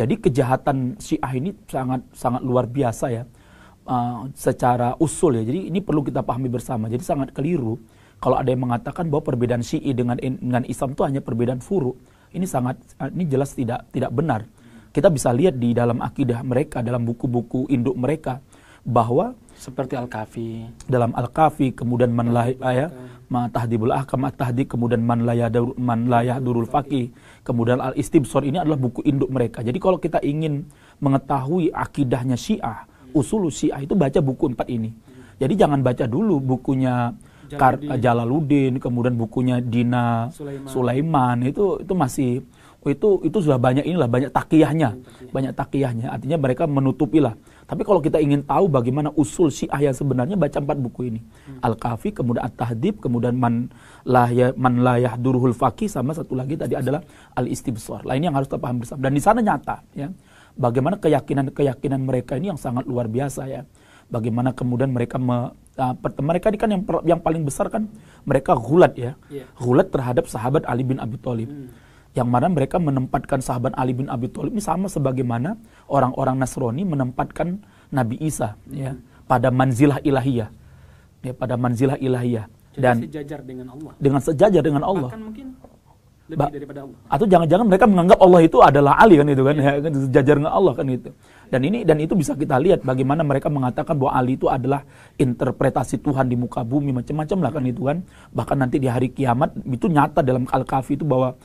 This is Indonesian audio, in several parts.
Jadi kejahatan Syiah ini sangat luar biasa ya, secara usul ya. Jadi ini perlu kita pahami bersama. Jadi sangat keliru kalau ada yang mengatakan bahwa perbedaan Syi'i dengan Islam itu hanya perbedaan furu. Ini jelas tidak benar. Kita bisa lihat di dalam akidah mereka, dalam buku-buku induk mereka, bahwa seperti Al-Kafi, dalam Al-Kafi, kemudian Tahdhibul Ahkam, At-Tahdhib, kemudian Man la yahdurul faqih, kemudian Al-Istibsar, ini adalah buku induk mereka. Jadi kalau kita ingin mengetahui akidahnya Syiah, usul Syiah, itu baca buku 4 ini. Jadi jangan baca dulu bukunya Jalaluddin, kemudian bukunya Dina Sulaiman, itu masih itu sudah banyak takiyahnya, artinya mereka menutupilah. Tapi kalau kita ingin tahu bagaimana usul Syiah yang sebenarnya, baca 4 buku ini. Al-Kafi, kemudian At-Tahdhib, kemudian Man la yahdurul faqih, sama satu lagi tadi adalah Al-Istibsar. Ini yang harus kita paham bersama. Dan di sana nyata ya, bagaimana keyakinan mereka ini yang sangat luar biasa ya. Bagaimana kemudian mereka ini kan yang paling besar kan mereka ghulat ya. Ghulat terhadap sahabat Ali bin Abi Thalib. Yang mana mereka menempatkan sahabat Ali bin Abi Thalib ini sama sebagaimana orang-orang Nasrani menempatkan Nabi Isa ya, pada manzilah ilahiyah. Ya, pada manzilah ilahiyah. Dan sejajar dengan Allah. Dengan sejajar dengan Allah. Bahkan mungkin lebih daripada Allah. Atau jangan-jangan mereka menganggap Allah itu adalah Ali kan itu kan, ya, sejajar dengan Allah kan itu. Dan itu bisa kita lihat bagaimana mereka mengatakan bahwa Ali itu adalah interpretasi Tuhan di muka bumi, macam-macam lah kan itu kan. Bahkan nanti di hari kiamat itu nyata dalam Al-Kahfi itu bahwa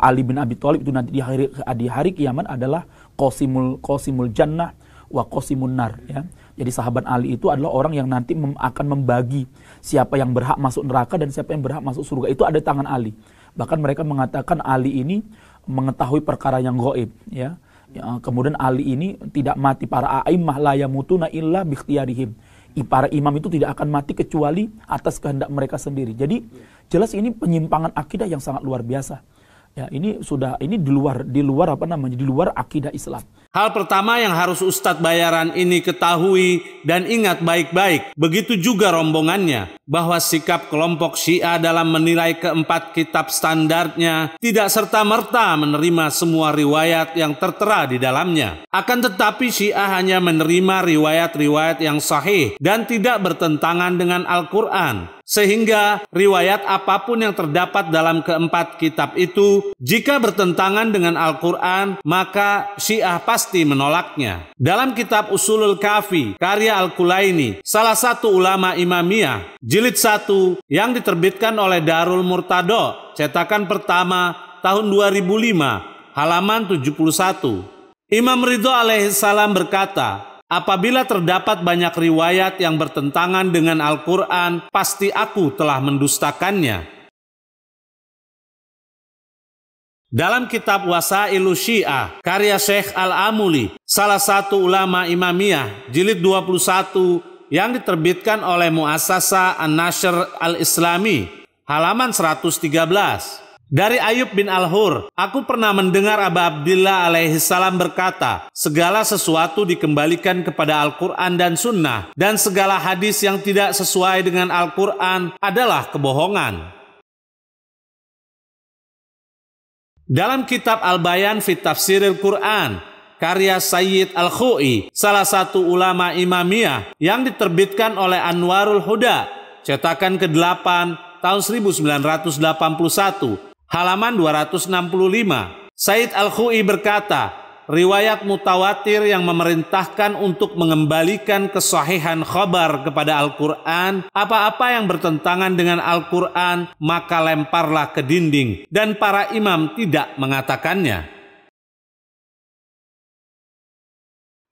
Ali bin Abi Thalib itu nanti di hari kiamat adalah qasimul jannah wa qasimun nar ya. Jadi sahabat Ali itu adalah orang yang nanti akan membagi siapa yang berhak masuk neraka dan siapa yang berhak masuk surga. Itu ada di tangan Ali. Bahkan mereka mengatakan Ali ini mengetahui perkara yang gaib ya. Kemudian Ali ini tidak mati, para a'immah la yamutuna illa bikhtiyarihim. Para imam itu tidak akan mati kecuali atas kehendak mereka sendiri. Jadi jelas ini penyimpangan akidah yang sangat luar biasa. Ya, ini di luar akidah Islam. Hal pertama yang harus Ustadz Bayaran ini ketahui dan ingat baik-baik, begitu juga rombongannya, bahwa sikap kelompok Syiah dalam menilai keempat kitab standarnya tidak serta-merta menerima semua riwayat yang tertera di dalamnya. Akan tetapi Syiah hanya menerima riwayat-riwayat yang sahih dan tidak bertentangan dengan Al-Quran. Sehingga riwayat apapun yang terdapat dalam keempat kitab itu, jika bertentangan dengan Al-Quran, maka Syiah pasti menolaknya. Dalam kitab Usulul Kafi, karya Al-Kulaini, salah satu ulama Imamiyah, jilid 1 yang diterbitkan oleh Darul Murtado, cetakan pertama tahun 2005, halaman 71. Imam Ridho alaihissalam berkata, apabila terdapat banyak riwayat yang bertentangan dengan Al-Quran, pasti aku telah mendustakannya. Dalam kitab Wasailu Syiah, karya Syekh Al-Amuli, salah satu ulama Imamiyah, jilid 21, yang diterbitkan oleh Muassasa An-Nashr Al-Islami, halaman 113. Dari Ayub bin Al-Hur, aku pernah mendengar Aba Abdillah alaihissalam berkata, segala sesuatu dikembalikan kepada Al-Quran dan Sunnah, dan segala hadis yang tidak sesuai dengan Al-Quran adalah kebohongan. Dalam kitab Al-Bayan fi Tafsiril Quran, karya Sayyid Al-Khu'i, salah satu ulama Imamiyah, yang diterbitkan oleh Anwarul Huda, cetakan ke-8 tahun 1981, halaman 265. Sayyid Al-Khu'i berkata, riwayat mutawatir yang memerintahkan untuk mengembalikan kesahihan khabar kepada Al-Quran, apa-apa yang bertentangan dengan Al-Quran, maka lemparlah ke dinding, dan para imam tidak mengatakannya.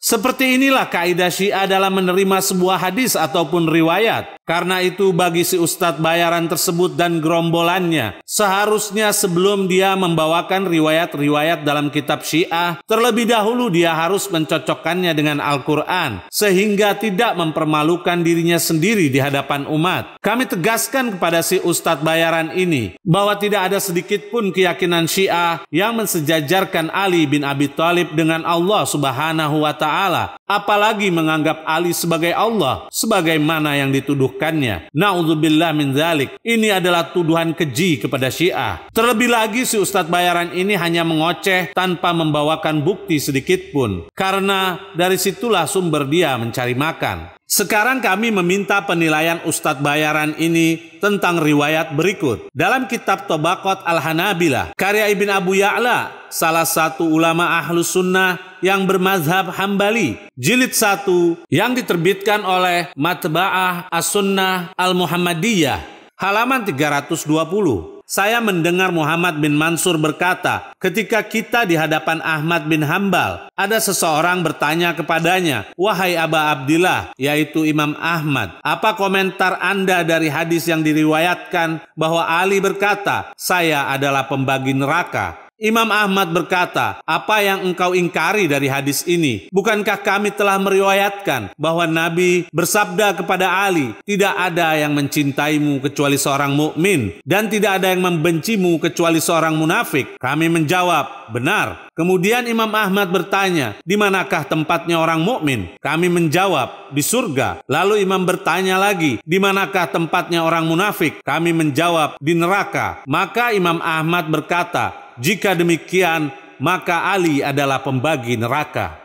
Seperti inilah kaidah Syiah dalam menerima sebuah hadis ataupun riwayat. Karena itu bagi si Ustadz Bayaran tersebut dan gerombolannya, seharusnya sebelum dia membawakan riwayat-riwayat dalam kitab Syiah, terlebih dahulu dia harus mencocokkannya dengan Al-Quran, sehingga tidak mempermalukan dirinya sendiri di hadapan umat. Kami tegaskan kepada si Ustadz Bayaran ini, bahwa tidak ada sedikit pun keyakinan Syiah yang mensejajarkan Ali bin Abi Thalib dengan Allah Subhanahu wa Ta'ala. apalagi menganggap Ali sebagai Allah, sebagaimana yang dituduhkannya. Na'udzubillah min dzalik. Ini adalah tuduhan keji kepada Syiah. Terlebih lagi si Ustadz bayaran ini hanya mengoceh tanpa membawakan bukti sedikit pun, karena dari situlah sumber dia mencari makan. Sekarang kami meminta penilaian Ustadz bayaran ini tentang riwayat berikut. Dalam kitab Tabaqat Al-Hanabilah, karya Ibn Abu Ya'la, salah satu ulama Ahlus Sunnah yang bermazhab Hambali, jilid 1 yang diterbitkan oleh Matba'ah As-Sunnah Al-Muhammadiyah, halaman 320. Saya mendengar Muhammad bin Mansur berkata, ketika kita di hadapan Ahmad bin Hambal, ada seseorang bertanya kepadanya, "Wahai Aba Abdillah," yaitu Imam Ahmad, "apa komentar Anda dari hadis yang diriwayatkan bahwa Ali berkata, 'Saya adalah pembagi neraka'?" Imam Ahmad berkata, "Apa yang engkau ingkari dari hadis ini? Bukankah kami telah meriwayatkan bahwa Nabi bersabda kepada Ali, 'Tidak ada yang mencintaimu kecuali seorang mukmin, dan tidak ada yang membencimu kecuali seorang munafik?' Kami menjawab, 'Benar.' Kemudian Imam Ahmad bertanya, 'Di manakah tempatnya orang mukmin?' Kami menjawab, 'Di surga.' Lalu Imam bertanya lagi, 'Di manakah tempatnya orang munafik?' Kami menjawab, 'Di neraka.' Maka Imam Ahmad berkata, 'Jika demikian, maka Ali adalah pembagi neraka.'"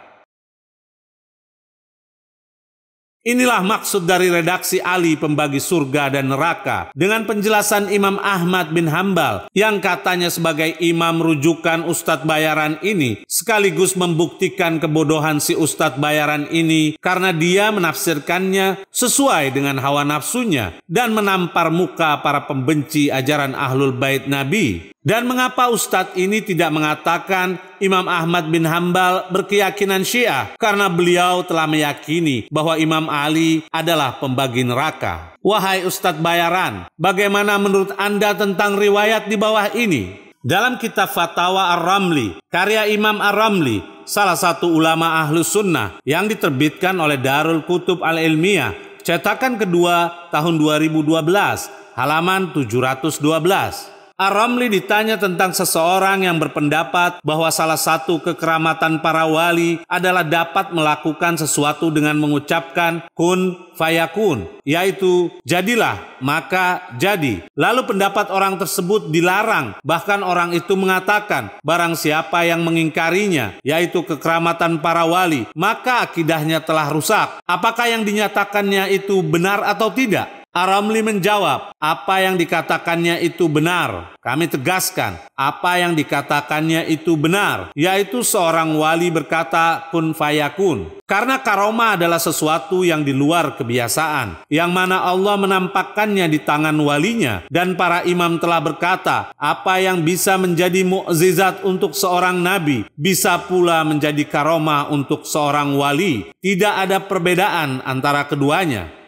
Inilah maksud dari redaksi Ali pembagi surga dan neraka dengan penjelasan Imam Ahmad bin Hambal yang katanya sebagai imam rujukan Ustadz bayaran ini sekaligus membuktikan kebodohan si Ustadz bayaran ini karena dia menafsirkannya sesuai dengan hawa nafsunya dan menampar muka para pembenci ajaran Ahlul Bait Nabi. Dan mengapa Ustadz ini tidak mengatakan Imam Ahmad bin Hambal berkeyakinan Syiah? Karena beliau telah meyakini bahwa Imam Ali adalah pembagi neraka. Wahai Ustadz bayaran, bagaimana menurut Anda tentang riwayat di bawah ini? Dalam kitab Fatawa Ar-Ramli, karya Imam Ar-Ramli, salah satu ulama Ahlus Sunnah yang diterbitkan oleh Darul Kutub Al-Ilmiyah, cetakan kedua tahun 2012, halaman 712. Ar-Ramli ditanya tentang seseorang yang berpendapat bahwa salah satu kekeramatan para wali adalah dapat melakukan sesuatu dengan mengucapkan kun fayakun, yaitu jadilah maka jadi. Lalu pendapat orang tersebut dilarang, bahkan orang itu mengatakan barang siapa yang mengingkarinya, yaitu kekeramatan para wali, maka akidahnya telah rusak. Apakah yang dinyatakannya itu benar atau tidak? Ar-Ramli menjawab, apa yang dikatakannya itu benar. Kami tegaskan, apa yang dikatakannya itu benar, yaitu seorang wali berkata kun fayakun. Karena karomah adalah sesuatu yang di luar kebiasaan, yang mana Allah menampakkannya di tangan walinya. Dan para imam telah berkata, apa yang bisa menjadi mukjizat untuk seorang nabi, bisa pula menjadi karomah untuk seorang wali. Tidak ada perbedaan antara keduanya.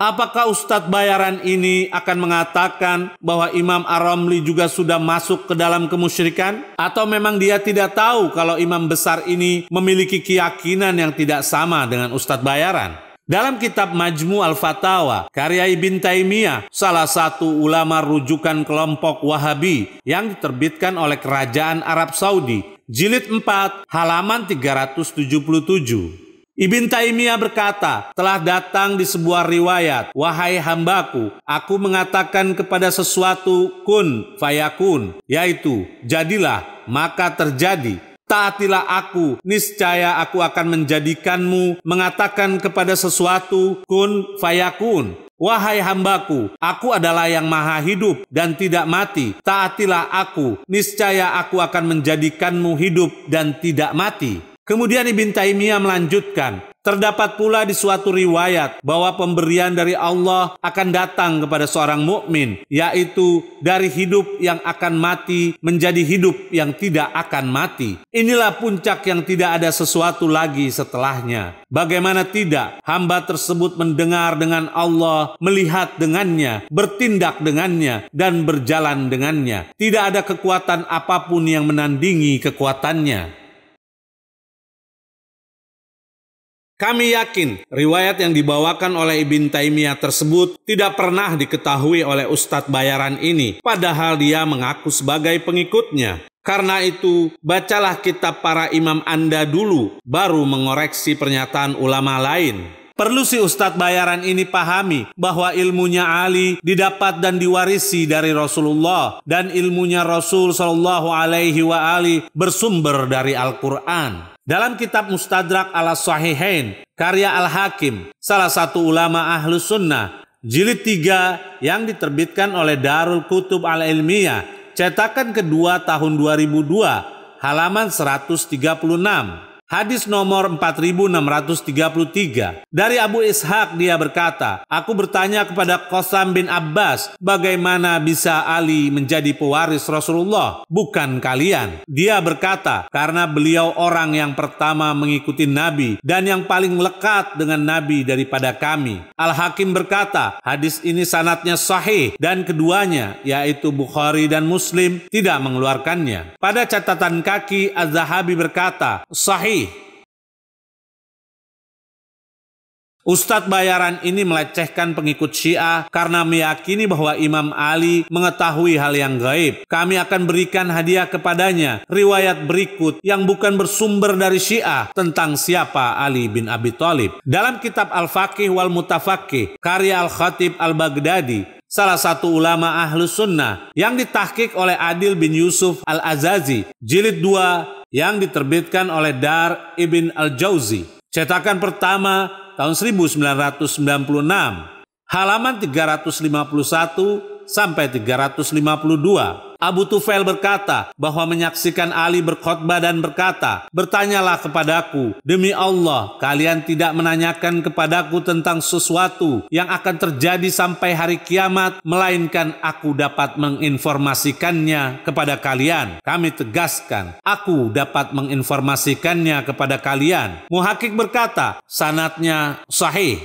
Apakah Ustadz bayaran ini akan mengatakan bahwa Imam Ar-Ramli juga sudah masuk ke dalam kemusyrikan? Atau memang dia tidak tahu kalau imam besar ini memiliki keyakinan yang tidak sama dengan Ustadz bayaran? Dalam kitab Majmu' Al-Fatawa, karya Ibn Taimiyah, salah satu ulama rujukan kelompok Wahabi yang diterbitkan oleh Kerajaan Arab Saudi, jilid 4, halaman 377. Ibn Taimiyah berkata, telah datang di sebuah riwayat, wahai hambaku, aku mengatakan kepada sesuatu kun fayakun, yaitu jadilah maka terjadi. Taatilah aku, niscaya aku akan menjadikanmu. Mengatakan kepada sesuatu kun fayakun, wahai hambaku, aku adalah yang maha hidup dan tidak mati. Taatilah aku, niscaya aku akan menjadikanmu hidup dan tidak mati. Kemudian Ibn Taimiyah melanjutkan, terdapat pula di suatu riwayat bahwa pemberian dari Allah akan datang kepada seorang mukmin, yaitu dari hidup yang akan mati menjadi hidup yang tidak akan mati. Inilah puncak yang tidak ada sesuatu lagi setelahnya. Bagaimana tidak, hamba tersebut mendengar dengan Allah, melihat dengannya, bertindak dengannya, dan berjalan dengannya. Tidak ada kekuatan apapun yang menandingi kekuatannya. Kami yakin riwayat yang dibawakan oleh Ibn Taimiyah tersebut tidak pernah diketahui oleh Ustadz bayaran ini, padahal dia mengaku sebagai pengikutnya. Karena itu, bacalah kitab para imam Anda dulu, baru mengoreksi pernyataan ulama lain. Perlu si Ustadz bayaran ini pahami bahwa ilmunya Ali didapat dan diwarisi dari Rasulullah, dan ilmunya Rasul Shallallahu Alaihi Wasallam bersumber dari Al-Quran. Dalam kitab Mustadrak ala Sahihain, karya Al-Hakim, salah satu ulama Ahlus Sunnah, jilid 3 yang diterbitkan oleh Darul Kutub Al-Ilmiyah, cetakan kedua tahun 2002, halaman 136. Hadis nomor 4633. Dari Abu Ishaq dia berkata, aku bertanya kepada Qasam bin Abbas, bagaimana bisa Ali menjadi pewaris Rasulullah, bukan kalian? Dia berkata, karena beliau orang yang pertama mengikuti Nabi dan yang paling lekat dengan Nabi daripada kami. Al-Hakim berkata, hadis ini sanadnya sahih dan keduanya, yaitu Bukhari dan Muslim, tidak mengeluarkannya. Pada catatan kaki, Az-Zahabi berkata, sahih. Ustadz bayaran ini melecehkan pengikut Syiah karena meyakini bahwa Imam Ali mengetahui hal yang gaib. Kami akan berikan hadiah kepadanya riwayat berikut yang bukan bersumber dari Syiah tentang siapa Ali bin Abi Thalib. Dalam kitab Al-Faqih wal Mutafaqih, karya Al-Khatib Al-Baghdadi, salah satu ulama Ahlus Sunnah, yang ditahqiq oleh Adil bin Yusuf Al-Azazi, jilid 2 yang diterbitkan oleh Dar Ibn Al-Jauzi, cetakan pertama tahun 1996, halaman 351 sampai 352. Abu Tufail berkata bahwa menyaksikan Ali berkhutbah dan berkata, bertanyalah kepadaku, demi Allah, kalian tidak menanyakan kepadaku tentang sesuatu yang akan terjadi sampai hari kiamat, melainkan aku dapat menginformasikannya kepada kalian. Kami tegaskan, aku dapat menginformasikannya kepada kalian. Muhaqqiq berkata, sanadnya sahih.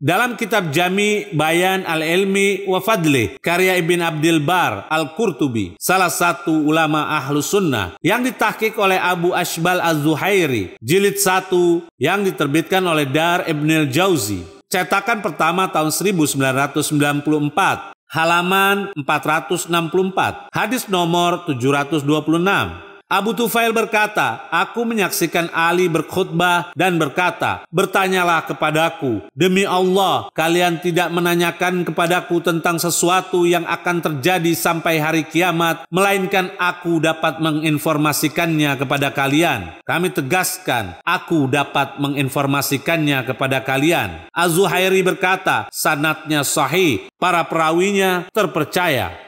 Dalam kitab Jami Bayan Al-Ilmi wa Fadli, karya Ibn Abdil Bar Al-Qurtubi, salah satu ulama Ahlus Sunnah, yang ditahqiq oleh Abu Ashbal Az-Zuhairi, jilid 1 yang diterbitkan oleh Dar Ibn Al-Jauzi, cetakan pertama tahun 1994, halaman 464, hadis nomor 726. Abu Tufail berkata, aku menyaksikan Ali berkhutbah dan berkata, bertanyalah kepadaku, demi Allah, kalian tidak menanyakan kepadaku tentang sesuatu yang akan terjadi sampai hari kiamat, melainkan aku dapat menginformasikannya kepada kalian. Kami tegaskan, aku dapat menginformasikannya kepada kalian. Az-Zuhairi berkata, sanadnya sahih, para perawinya terpercaya.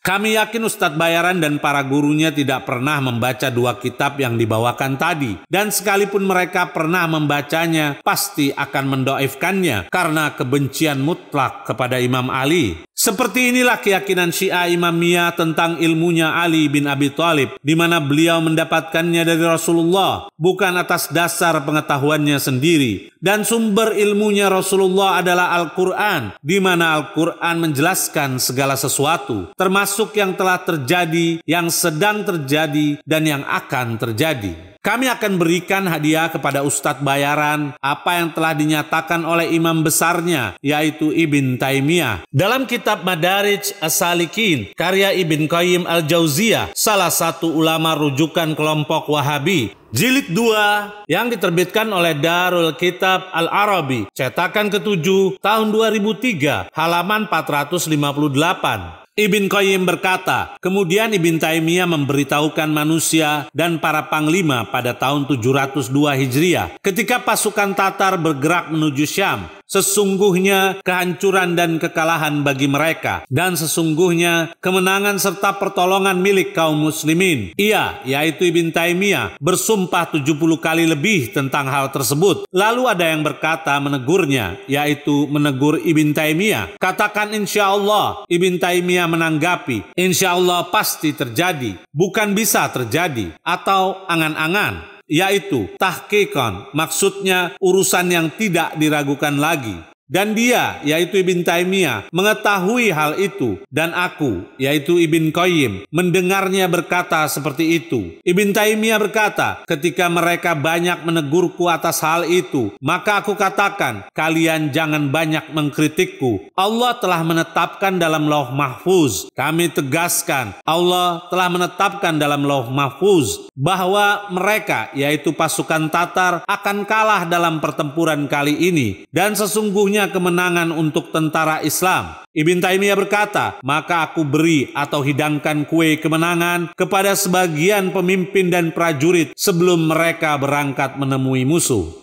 Kami yakin Ustadz bayaran dan para gurunya tidak pernah membaca dua kitab yang dibawakan tadi. Dan sekalipun mereka pernah membacanya, pasti akan mendoifkannya karena kebencian mutlak kepada Imam Ali. Seperti inilah keyakinan Syiah Imamiyah tentang ilmunya Ali bin Abi Thalib, di mana beliau mendapatkannya dari Rasulullah, bukan atas dasar pengetahuannya sendiri. Dan sumber ilmunya Rasulullah adalah Al-Quran, di mana Al-Quran menjelaskan segala sesuatu, termasuk yang telah terjadi, yang sedang terjadi, dan yang akan terjadi. Kami akan berikan hadiah kepada Ustadz bayaran apa yang telah dinyatakan oleh imam besarnya, yaitu Ibn Taimiyah. Dalam kitab Madarij As-Salikin, karya Ibn Qayyim Al-Jauziyah, salah satu ulama rujukan kelompok Wahabi, jilid 2 yang diterbitkan oleh Darul Kitab Al-Arabi, cetakan ke-7 tahun 2003, halaman 458. Ibn Qayyim berkata, kemudian Ibn Taimiyah memberitahukan manusia dan para panglima pada tahun 702 Hijriah, ketika pasukan Tatar bergerak menuju Syam, sesungguhnya kehancuran dan kekalahan bagi mereka, dan sesungguhnya kemenangan serta pertolongan milik kaum muslimin. Ia, yaitu Ibn Taimiyah, bersumpah 70 kali lebih tentang hal tersebut. Lalu ada yang berkata menegurnya, yaitu menegur Ibn Taimiyah. Katakan insya Allah. Ibn Taimiyah menanggapi, insya Allah pasti terjadi, bukan bisa terjadi, atau angan-angan, yaitu tahqiqan, maksudnya urusan yang tidak diragukan lagi. Dan dia, yaitu Ibn Taimiyah, mengetahui hal itu. Dan aku, yaitu Ibn Qayyim, mendengarnya berkata seperti itu. Ibn Taimiyah berkata, ketika mereka banyak menegurku atas hal itu, maka aku katakan, kalian jangan banyak mengkritikku. Allah telah menetapkan dalam Lauh Mahfuz. Kami tegaskan, Allah telah menetapkan dalam Lauh Mahfuz bahwa mereka, yaitu pasukan Tatar, akan kalah dalam pertempuran kali ini. Dan sesungguhnya kemenangan untuk tentara Islam. Ibn Taimiyah berkata, maka aku beri atau hidangkan kue kemenangan kepada sebagian pemimpin dan prajurit sebelum mereka berangkat menemui musuh.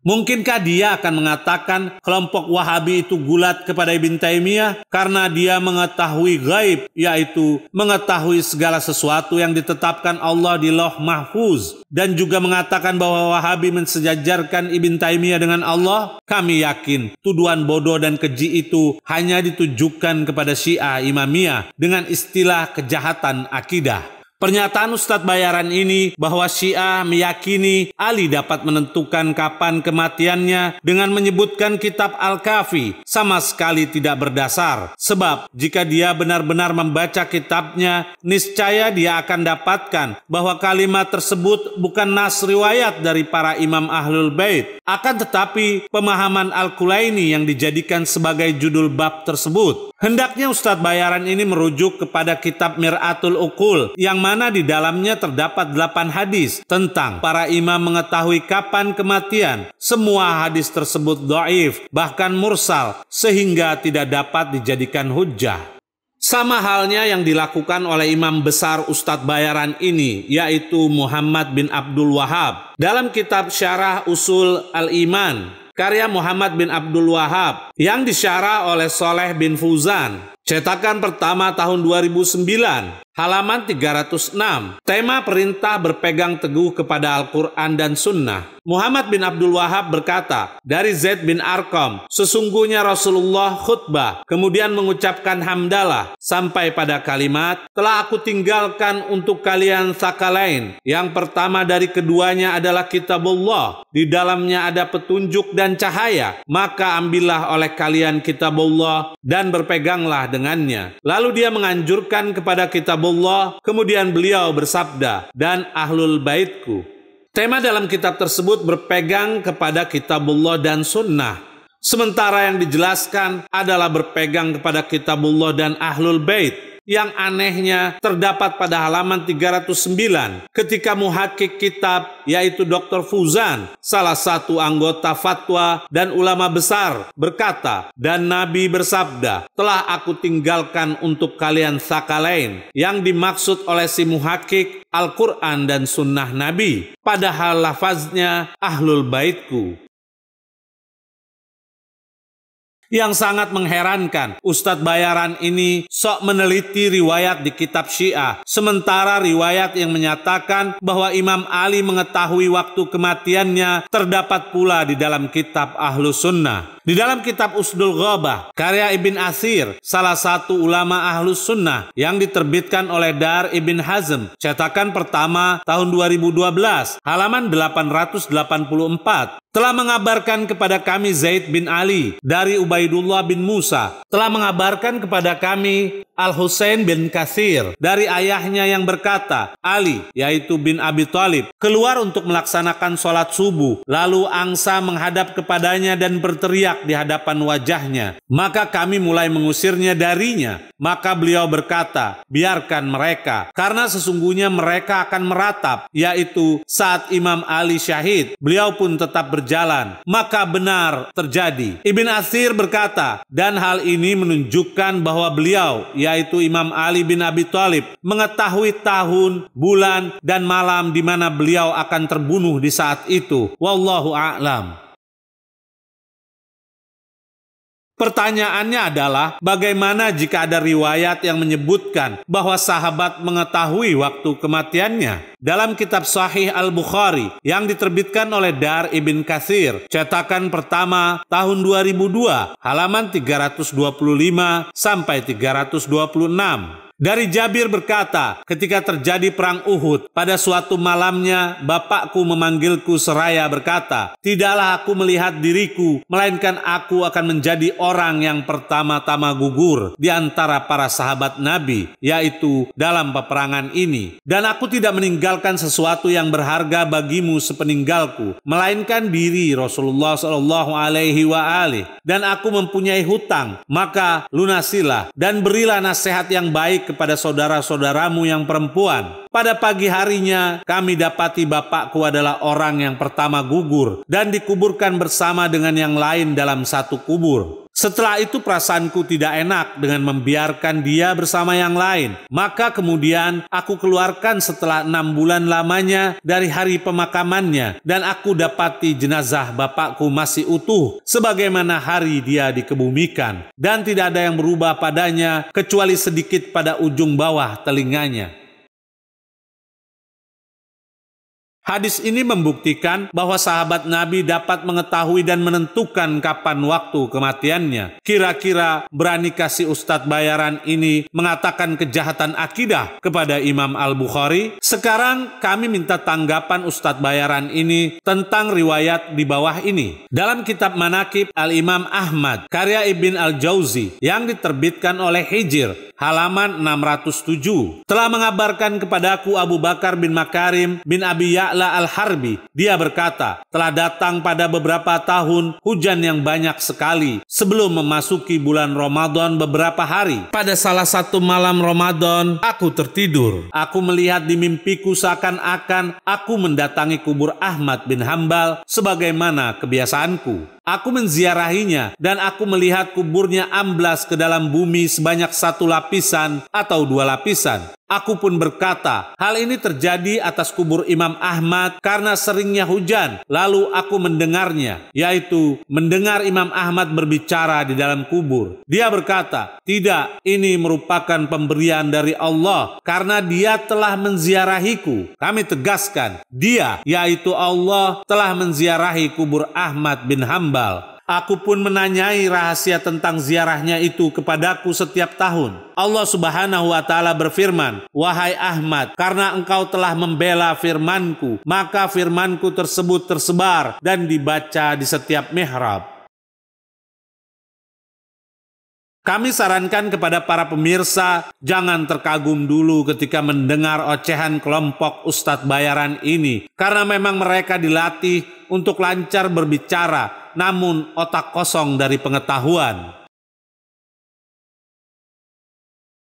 Mungkinkah dia akan mengatakan kelompok Wahabi itu gulat kepada Ibn Taimiyah karena dia mengetahui gaib, yaitu mengetahui segala sesuatu yang ditetapkan Allah di Lauh Mahfuz, dan juga mengatakan bahwa Wahabi mensejajarkan Ibn Taimiyah dengan Allah? Kami yakin tuduhan bodoh dan keji itu hanya ditujukan kepada Syiah Imamiyah dengan istilah kejahatan akidah. Pernyataan Ustadz Bayaran ini bahwa Syiah meyakini Ali dapat menentukan kapan kematiannya dengan menyebutkan kitab Al-Kafi sama sekali tidak berdasar. Sebab jika dia benar-benar membaca kitabnya, niscaya dia akan dapatkan bahwa kalimat tersebut bukan nas riwayat dari para imam Ahlul Bait. Akan tetapi pemahaman Al-Kulaini yang dijadikan sebagai judul bab tersebut. Hendaknya Ustadz Bayaran ini merujuk kepada kitab Mir'atul Uqul yang mana di dalamnya terdapat 8 hadis tentang para imam mengetahui kapan kematian. Semua hadis tersebut dhaif, bahkan mursal, sehingga tidak dapat dijadikan hujjah. Sama halnya yang dilakukan oleh imam besar Ustadz Bayaran ini, yaitu Muhammad bin Abdul Wahab. Dalam kitab Syarah Usul Al-Iman, karya Muhammad bin Abdul Wahab yang disyarah oleh Soleh bin Fuzan, cetakan pertama tahun 2009, halaman 306, tema perintah berpegang teguh kepada Al-Quran dan Sunnah. Muhammad bin Abdul Wahab berkata, dari Zaid bin Arqam, sesungguhnya Rasulullah khutbah, kemudian mengucapkan hamdalah, sampai pada kalimat, telah aku tinggalkan untuk kalian tsaqalain. Yang pertama dari keduanya adalah kitabullah, di dalamnya ada petunjuk dan cahaya, maka ambillah oleh kalian kitabullah dan berpeganglah dengannya. Lalu dia menganjurkan kepada kitabullah, kemudian beliau bersabda, dan ahlul baitku. Tema dalam kitab tersebut berpegang kepada kitabullah dan sunnah. Sementara yang dijelaskan adalah berpegang kepada kitabullah dan ahlul bait. Yang anehnya terdapat pada halaman 309 ketika muhakik kitab, yaitu Dr. Fuzan, salah satu anggota fatwa dan ulama besar, berkata, dan Nabi bersabda, telah aku tinggalkan untuk kalian tsaqalain. Yang dimaksud oleh si muhakik Al-Quran dan sunnah Nabi, padahal lafaznya ahlul baitku. Yang sangat mengherankan, Ustadz Bayaran ini sok meneliti riwayat di kitab Syiah, sementara riwayat yang menyatakan bahwa Imam Ali mengetahui waktu kematiannya terdapat pula di dalam kitab Ahlus Sunnah. Di dalam kitab Usdul Ghabah, karya Ibn Asir, salah satu ulama Ahlus Sunnah yang diterbitkan oleh Dar Ibn Hazm, cetakan pertama tahun 2012, halaman 884, telah mengabarkan kepada kami Zaid bin Ali dari Ubaidullah bin Musa, telah mengabarkan kepada kami Al-Husain bin Katsir dari ayahnya yang berkata, Ali, yaitu bin Abi Thalib, keluar untuk melaksanakan sholat subuh, lalu angsa menghadap kepadanya dan berteriak di hadapan wajahnya. Maka kami mulai mengusirnya darinya. Maka beliau berkata, biarkan mereka, karena sesungguhnya mereka akan meratap, yaitu saat Imam Ali syahid, beliau pun tetap berjalan. Maka benar terjadi. Ibn Athir berkata, dan hal ini menunjukkan bahwa beliau, yaitu Imam Ali bin Abi Thalib, mengetahui tahun, bulan, dan malam di mana beliau akan terbunuh di saat itu. Wallahu a'lam. Pertanyaannya adalah, bagaimana jika ada riwayat yang menyebutkan bahwa sahabat mengetahui waktu kematiannya? Dalam kitab Sahih Al-Bukhari yang diterbitkan oleh Dar Ibn Katsir, cetakan pertama tahun 2002, halaman 325 sampai 326. Dari Jabir berkata, ketika terjadi perang Uhud, pada suatu malamnya bapakku memanggilku seraya berkata, tidaklah aku melihat diriku, melainkan aku akan menjadi orang yang pertama-tama gugur di antara para sahabat Nabi, yaitu dalam peperangan ini. Dan aku tidak meninggalkan sesuatu yang berharga bagimu sepeninggalku, melainkan diri Rasulullah SAW. Dan aku mempunyai hutang, maka lunasilah dan berilah nasihat yang baik kepada saudara-saudaramu yang perempuan. Pada pagi harinya kami dapati bapakku adalah orang yang pertama gugur dan dikuburkan bersama dengan yang lain dalam satu kubur. Setelah itu perasaanku tidak enak dengan membiarkan dia bersama yang lain. Maka kemudian aku keluarkan setelah 6 bulan lamanya dari hari pemakamannya, dan aku dapati jenazah bapakku masih utuh sebagaimana hari dia dikebumikan, dan tidak ada yang berubah padanya kecuali sedikit pada ujung bawah telinganya. Hadis ini membuktikan bahwa sahabat Nabi dapat mengetahui dan menentukan kapan waktu kematiannya. Kira-kira berani kasih Ustadz bayaran ini mengatakan kejahatan akidah kepada Imam Al-Bukhari? Sekarang kami minta tanggapan Ustadz bayaran ini tentang riwayat di bawah ini. Dalam kitab Manaqib Al-Imam Ahmad, karya Ibn Al-Jauzi yang diterbitkan oleh Hijr, halaman 607, telah mengabarkan kepadaku Abu Bakar bin Makarim bin Abi Ya'la Al-Harbi. Dia berkata, telah datang pada beberapa tahun hujan yang banyak sekali sebelum memasuki bulan Ramadan beberapa hari. Pada salah satu malam Ramadan, aku tertidur. Aku melihat di mimpiku seakan-akan aku mendatangi kubur Ahmad bin Hambal sebagaimana kebiasaanku. Aku menziarahinya dan aku melihat kuburnya amblas ke dalam bumi sebanyak 1 lapisan atau 2 lapisan. Aku pun berkata, hal ini terjadi atas kubur Imam Ahmad karena seringnya hujan. Lalu aku mendengarnya, yaitu mendengar Imam Ahmad berbicara di dalam kubur. Dia berkata, tidak, ini merupakan pemberian dari Allah karena dia telah menziarahiku. Kami tegaskan, dia, yaitu Allah, telah menziarahi kubur Ahmad bin Hambal. Aku pun menanyai rahasia tentang ziarahnya itu kepadaku setiap tahun. Allah Subhanahu wa Ta'ala berfirman, wahai Ahmad, karena engkau telah membela firmanku, maka firmanku tersebut tersebar dan dibaca di setiap mihrab. Kami sarankan kepada para pemirsa, jangan terkagum dulu ketika mendengar ocehan kelompok Ustadz bayaran ini, karena memang mereka dilatih untuk lancar berbicara, namun otak kosong dari pengetahuan.